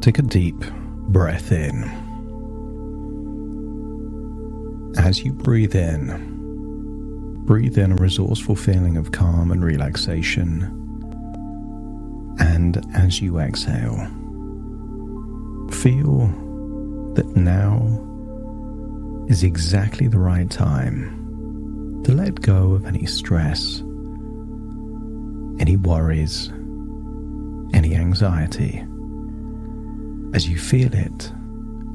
Take a deep breath in. As you breathe in a resourceful feeling of calm and relaxation. And as you exhale, feel that now is exactly the right time to let go of any stress, any worries, any anxiety. As you feel it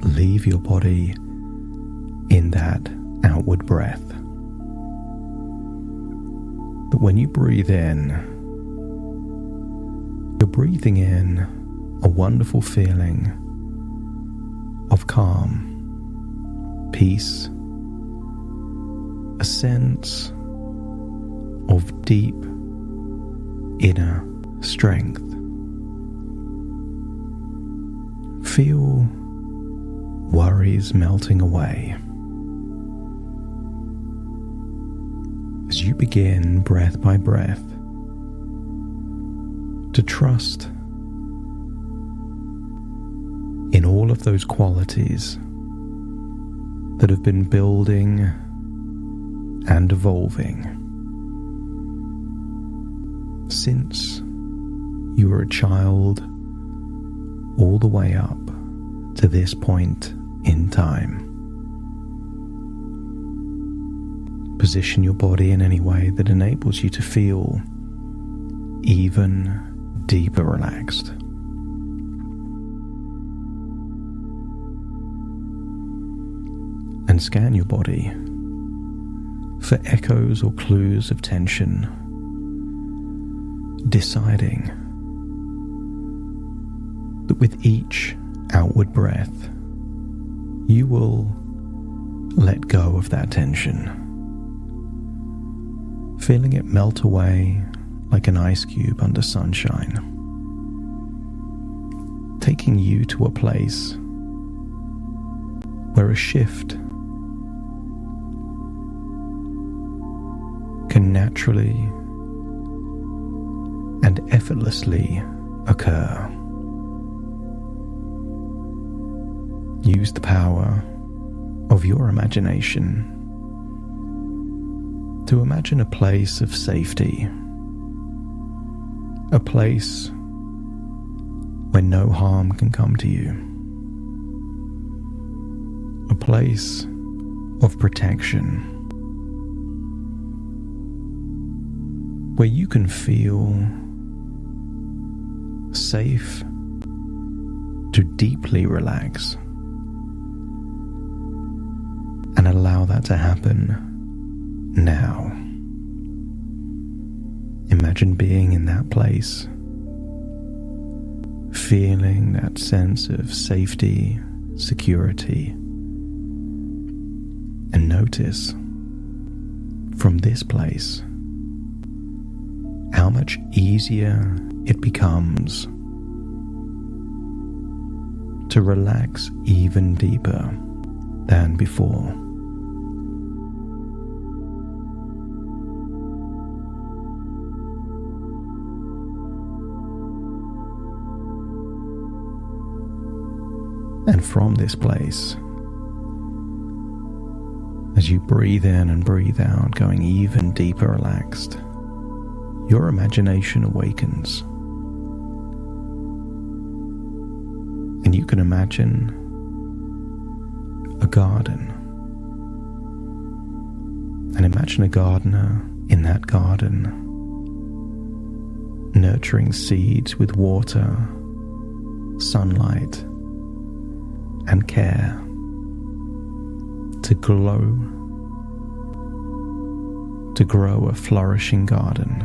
leave your body in that outward breath. That when you breathe in, you're breathing in a wonderful feeling of calm, peace, a sense of deep inner strength. Feel worries melting away. As you begin breath by breath to trust in all of those qualities that have been building and evolving since you were a child all the way up to this point in time. Position your body in any way that enables you to feel even deeper relaxed. And scan your body for echoes or clues of tension, deciding that with each outward breath, you will let go of that tension, feeling it melt away like an ice cube under sunshine, taking you to a place where a shift can naturally and effortlessly occur. Use the power of your imagination to imagine a place of safety, a place where no harm can come to you, a place of protection, where you can feel safe to deeply relax. And allow that to happen now. Imagine being in that place, feeling that sense of safety, security, and notice from this place how much easier it becomes to relax even deeper than before. And from this place, as you breathe in and breathe out, going even deeper relaxed, your imagination awakens. And you can imagine a garden. And imagine a gardener in that garden, nurturing seeds with water, sunlight, and care to grow a flourishing garden.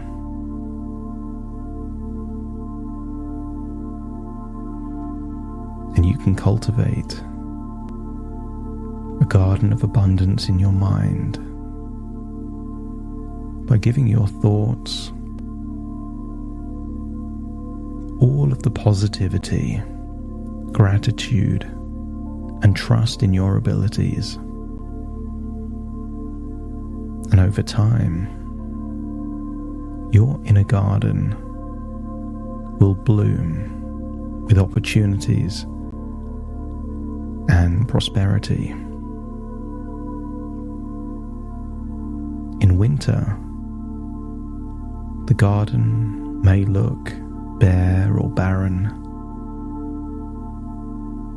And you can cultivate a garden of abundance in your mind by giving your thoughts all of the positivity, gratitude, and trust in your abilities. And over time, your inner garden will bloom with opportunities and prosperity. In winter, the garden may look bare or barren,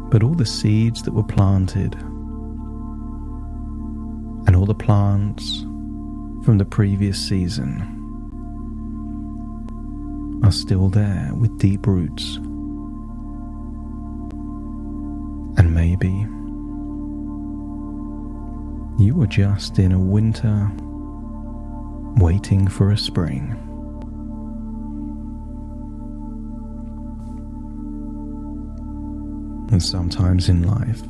but all the seeds that were planted and all the plants from the previous season are still there with deep roots. And maybe you were just in a winter waiting for a spring. And sometimes in life,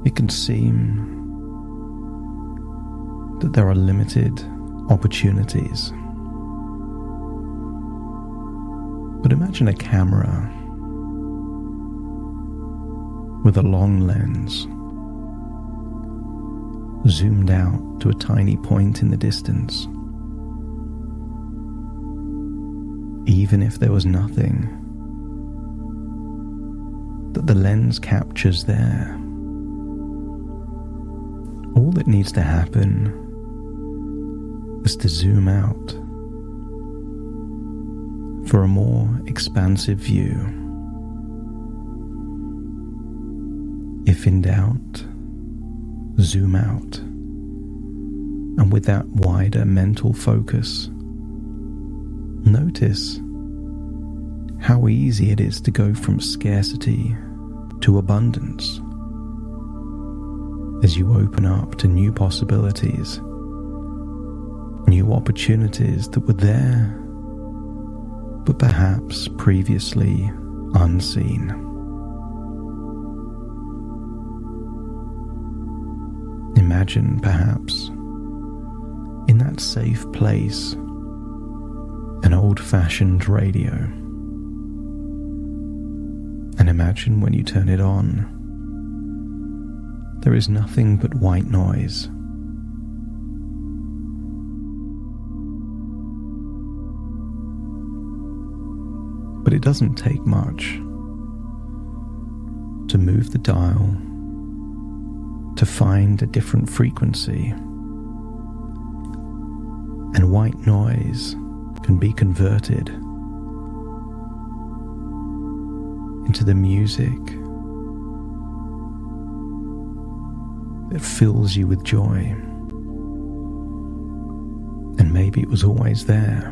it can seem that there are limited opportunities. But imagine a camera with a long lens zoomed out to a tiny point in the distance. Even if there was nothing that the lens captures there, all that needs to happen is to zoom out for a more expansive view. If in doubt, zoom out, and with that wider mental focus, notice how easy it is to go from scarcity to abundance as you open up to new possibilities, new opportunities that were there, but perhaps previously unseen. Imagine perhaps in that safe place an old-fashioned radio, and imagine when you turn it on, there is nothing but white noise. But it doesn't take much to move the dial to find a different frequency, and white noise can be converted into the music that fills you with joy. And maybe it was always there,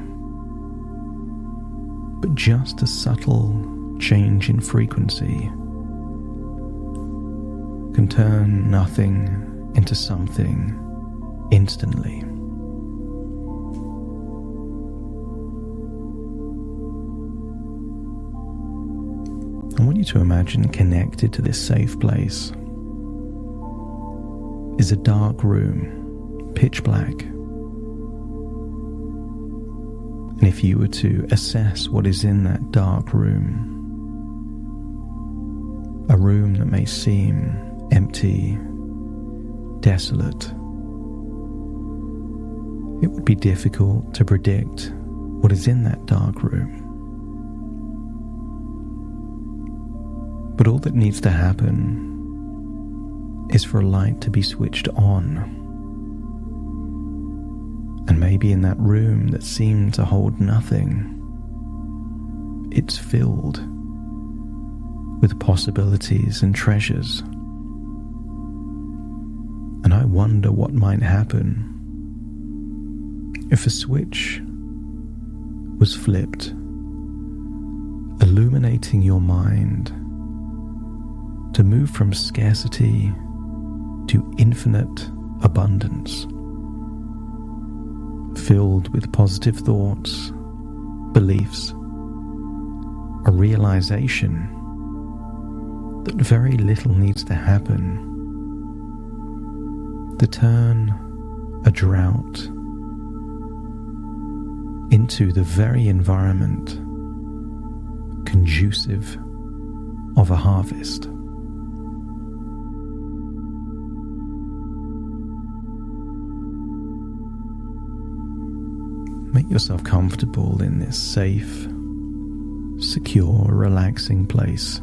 but just a subtle change in frequency can turn nothing into something instantly. I want you to imagine connected to this safe place is a dark room, pitch black. And if you were to assess what is in that dark room, a room that may seem empty, desolate, it would be difficult to predict what is in that dark room. But all that needs to happen is for a light to be switched on. And maybe in that room that seemed to hold nothing, it's filled with possibilities and treasures. And I wonder what might happen if a switch was flipped, illuminating your mind to move from scarcity to infinite abundance, filled with positive thoughts, beliefs, a realization that very little needs to happen to turn a drought into the very environment conducive of a harvest. Make yourself comfortable in this safe, secure, relaxing place,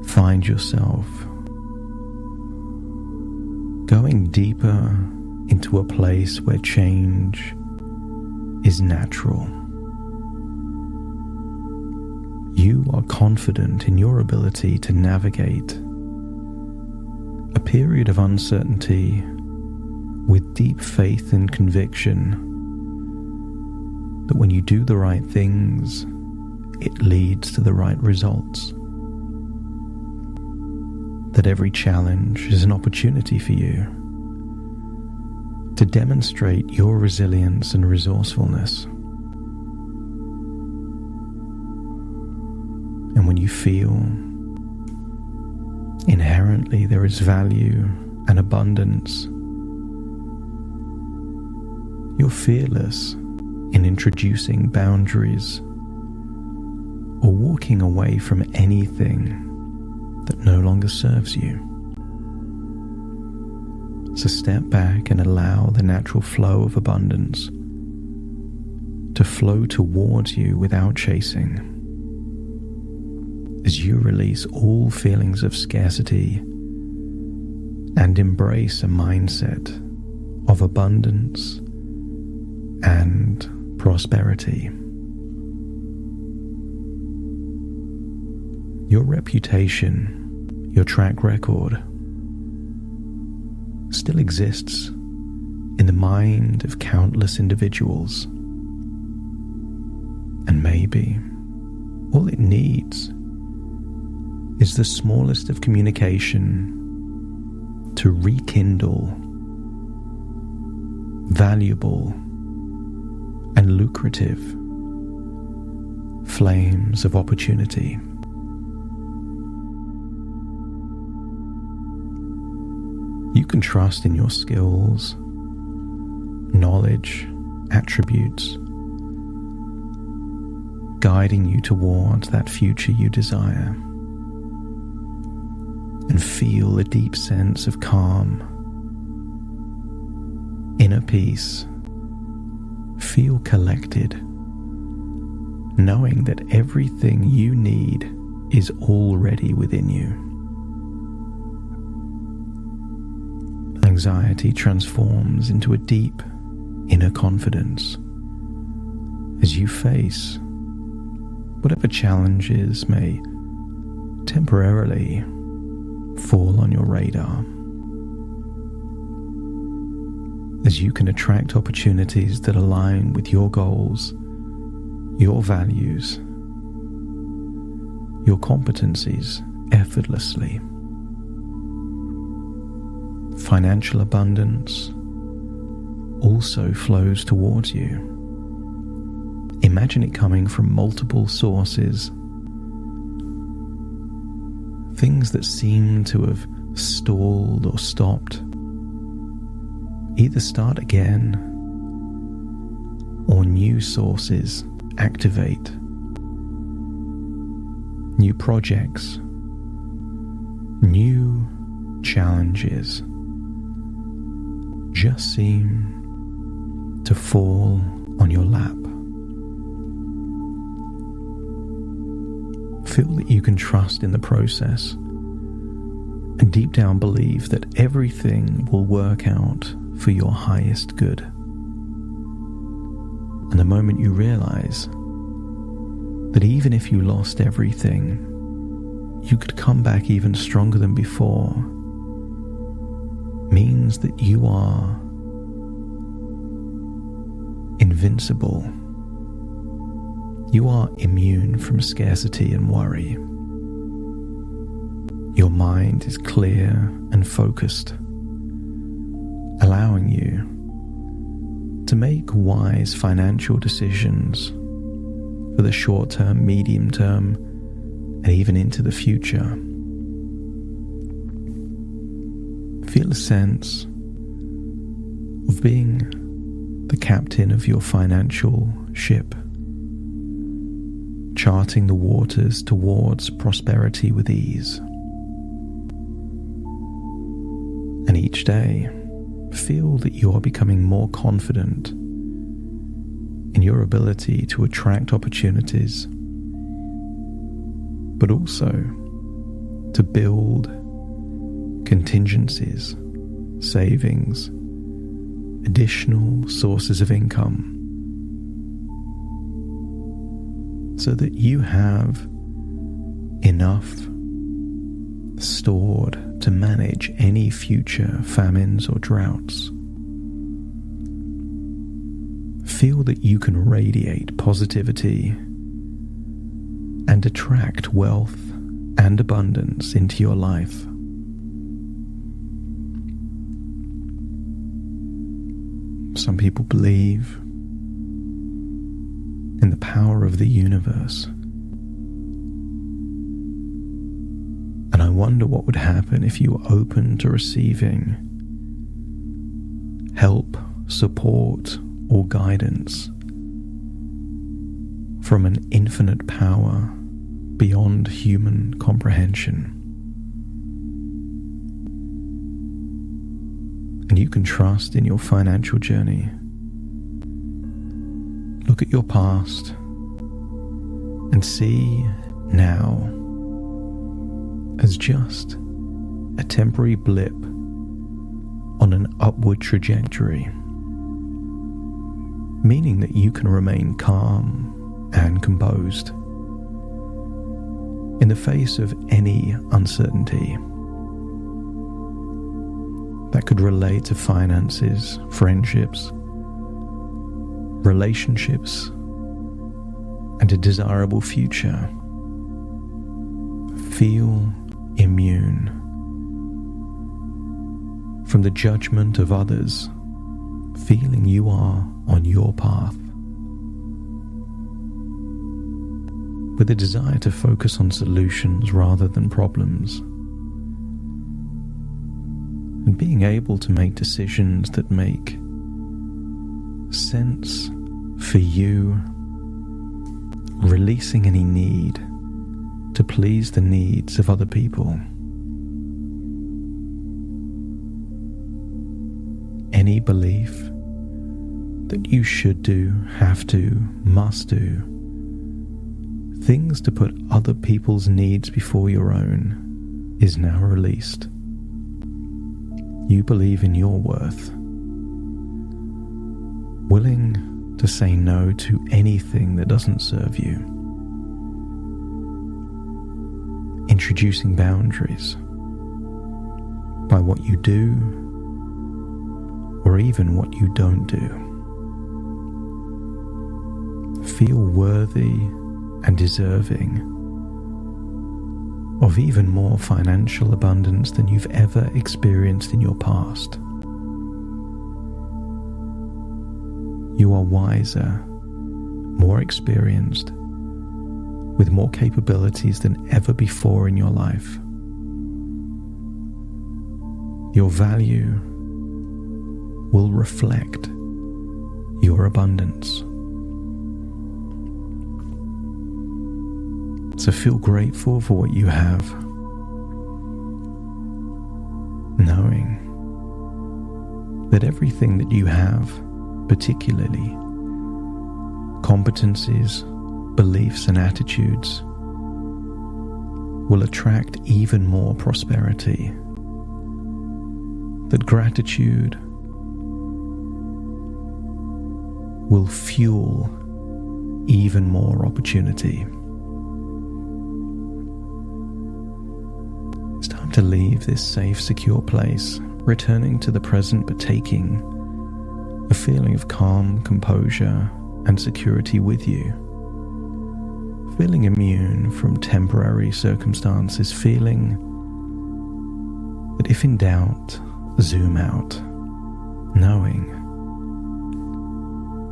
find yourself going deeper into a place where change is natural. You are confident in your ability to navigate a period of uncertainty with deep faith and conviction that when you do the right things, it leads to the right results. That every challenge is an opportunity for you to demonstrate your resilience and resourcefulness. And when you feel inherently there is value and abundance, you're fearless in introducing boundaries or walking away from anything that no longer serves you. So step back and allow the natural flow of abundance to flow towards you without chasing, as you release all feelings of scarcity and embrace a mindset of abundance and prosperity. Your reputation, your track record, still exists in the mind of countless individuals. And maybe all it needs is the smallest of communication to rekindle valuable and lucrative flames of opportunity. You can trust in your skills, knowledge, attributes, guiding you towards that future you desire. And feel a deep sense of calm, inner peace. Feel collected, knowing that everything you need is already within you. Anxiety transforms into a deep inner confidence as you face whatever challenges may temporarily fall on your radar. As you can attract opportunities that align with your goals, your values, your competencies effortlessly. Financial abundance also flows towards you. Imagine it coming from multiple sources. Things that seem to have stalled or stopped either start again, or new sources activate. New projects, new challenges just seem to fall on your lap. Feel that you can trust in the process and deep down believe that everything will work out for your highest good. And the moment you realize that even if you lost everything, you could come back even stronger than before, means that you are invincible. You are immune from scarcity and worry. Your mind is clear and focused, allowing you to make wise financial decisions for the short term, medium term, and even into the future. Feel a sense of being the captain of your financial ship, charting the waters towards prosperity with ease. And each day, feel that you are becoming more confident in in your ability to attract opportunities, but also to build contingencies, savings, additional sources of income, so that you have enough stored to manage any future famines or droughts. Feel that you can radiate positivity and attract wealth and abundance into your life. Some people believe in the power of the universe. And I wonder what would happen if you were open to receiving help, support, or guidance from an infinite power beyond human comprehension. And you can trust in your financial journey. Look at your past and see now as just a temporary blip on an upward trajectory, meaning that you can remain calm and composed in the face of any uncertainty that could relate to finances, friendships, relationships, and a desirable future. Feel immune from the judgment of others, feeling you are on your path, with a desire to focus on solutions rather than problems, and being able to make decisions that make sense for you, releasing any need to please the needs of other people. Any belief that you should do, have to, must do things to put other people's needs before your own is now released. You believe in your worth, willing to say no to anything that doesn't serve you, introducing boundaries by what you do or even what you don't do. Feel worthy and deserving of even more financial abundance than you've ever experienced in your past. You are wiser, more experienced, with more capabilities than ever before in your life. Your value will reflect your abundance. So feel grateful for what you have, knowing that everything that you have, particularly competencies, beliefs, and attitudes, will attract even more prosperity. That gratitude will fuel even more opportunity. It's time to leave this safe, secure place, returning to the present but taking a feeling of calm, composure, and security with you. Feeling immune from temporary circumstances, feeling that if in doubt, zoom out, knowing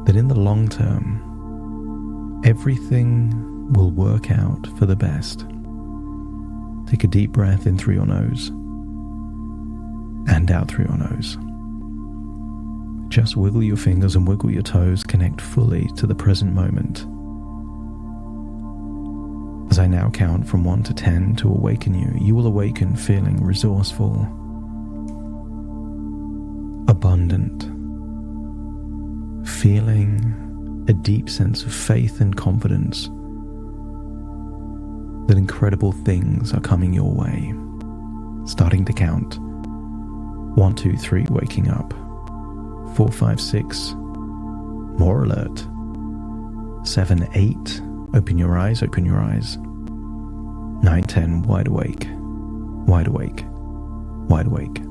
that in the long term, everything will work out for the best. Take a deep breath in through your nose and out through your nose. Just wiggle your fingers and wiggle your toes, connect fully to the present moment. As I now count from 1 to 10 to awaken you, you will awaken feeling resourceful, abundant, feeling a deep sense of faith and confidence that incredible things are coming your way. Starting to count. 1, 2, 3, waking up. 4, 5, 6, more alert. 7, 8, open your eyes, open your eyes. 9, 10, wide awake, wide awake, wide awake.